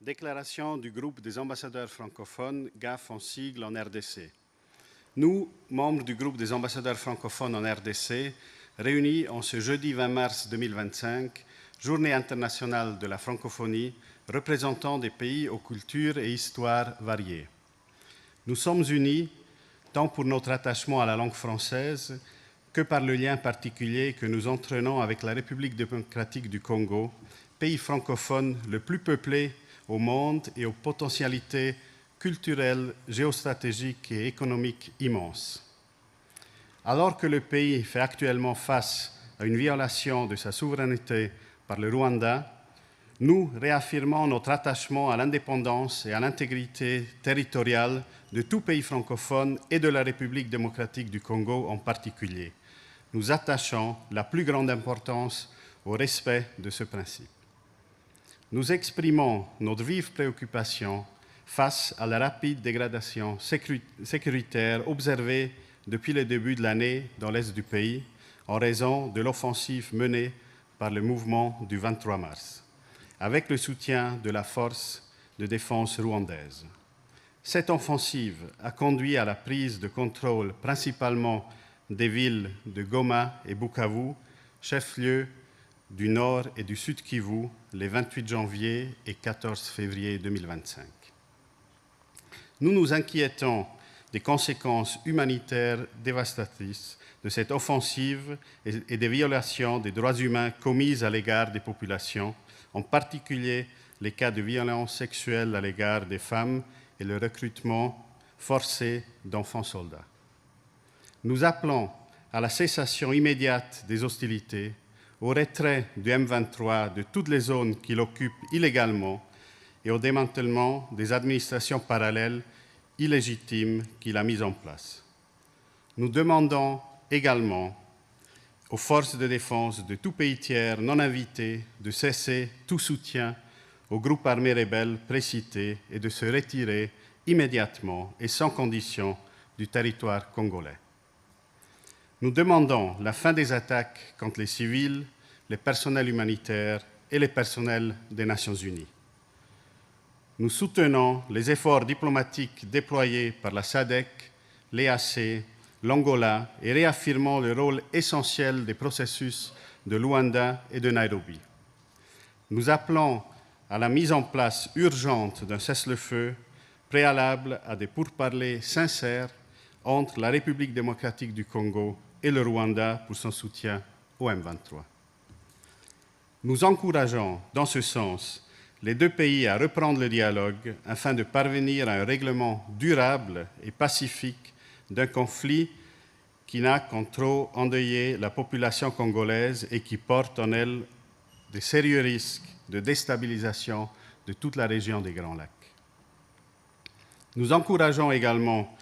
Déclaration du groupe des ambassadeurs francophones, GAF en sigle en RDC. Nous, membres du groupe des ambassadeurs francophones en RDC, réunis en ce jeudi 20 mars 2025, Journée internationale de la francophonie, représentant des pays aux cultures et histoires variées. Nous sommes unis tant pour notre attachement à la langue française que par le lien particulier que nous entraînons avec la République démocratique du Congo, pays francophone le plus peuplé au monde et aux potentialités culturelles, géostratégiques et économiques immenses. Alors que le pays fait actuellement face à une violation de sa souveraineté par le Rwanda, nous réaffirmons notre attachement à l'indépendance et à l'intégrité territoriale de tout pays francophone et de la République démocratique du Congo en particulier. Nous attachons la plus grande importance au respect de ce principe. Nous exprimons notre vive préoccupation face à la rapide dégradation sécuritaire observée depuis le début de l'année dans l'est du pays en raison de l'offensive menée par le mouvement du 23 mars, avec le soutien de la force de défense rwandaise. Cette offensive a conduit à la prise de contrôle principalement des villes de Goma et Bukavu, chefs-lieux du Nord et du Sud Kivu, les 28 janvier et 14 février 2025. Nous nous inquiétons des conséquences humanitaires dévastatrices de cette offensive et des violations des droits humains commises à l'égard des populations, en particulier les cas de violences sexuelles à l'égard des femmes et le recrutement forcé d'enfants soldats. Nous appelons à la cessation immédiate des hostilités, au retrait du M23 de toutes les zones qu'il occupe illégalement et au démantèlement des administrations parallèles illégitimes qu'il a mises en place. Nous demandons également aux forces de défense de tout pays tiers non invités de cesser tout soutien aux groupes armés rebelles précités et de se retirer immédiatement et sans condition du territoire congolais. Nous demandons la fin des attaques contre les civils, les personnels humanitaires et les personnels des Nations Unies. Nous soutenons les efforts diplomatiques déployés par la SADC, l'EAC, l'Angola et réaffirmons le rôle essentiel des processus de Luanda et de Nairobi. Nous appelons à la mise en place urgente d'un cessez-le-feu préalable à des pourparlers sincères entre la République démocratique du Congo et le Rwanda pour son soutien au M23. Nous encourageons, dans ce sens, les deux pays à reprendre le dialogue afin de parvenir à un règlement durable et pacifique d'un conflit qui n'a qu'en trop endeuillé la population congolaise et qui porte en elle de sérieux risques de déstabilisation de toute la région des Grands Lacs. Nous encourageons également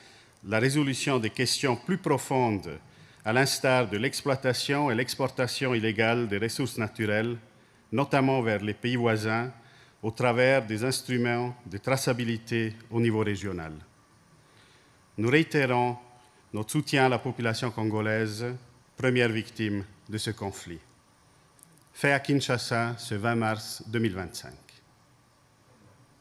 la résolution des questions plus profondes à l'instar de l'exploitation et l'exportation illégale des ressources naturelles, notamment vers les pays voisins, au travers des instruments de traçabilité au niveau régional. Nous réitérons notre soutien à la population congolaise, première victime de ce conflit. Fait à Kinshasa ce 20 mars 2025.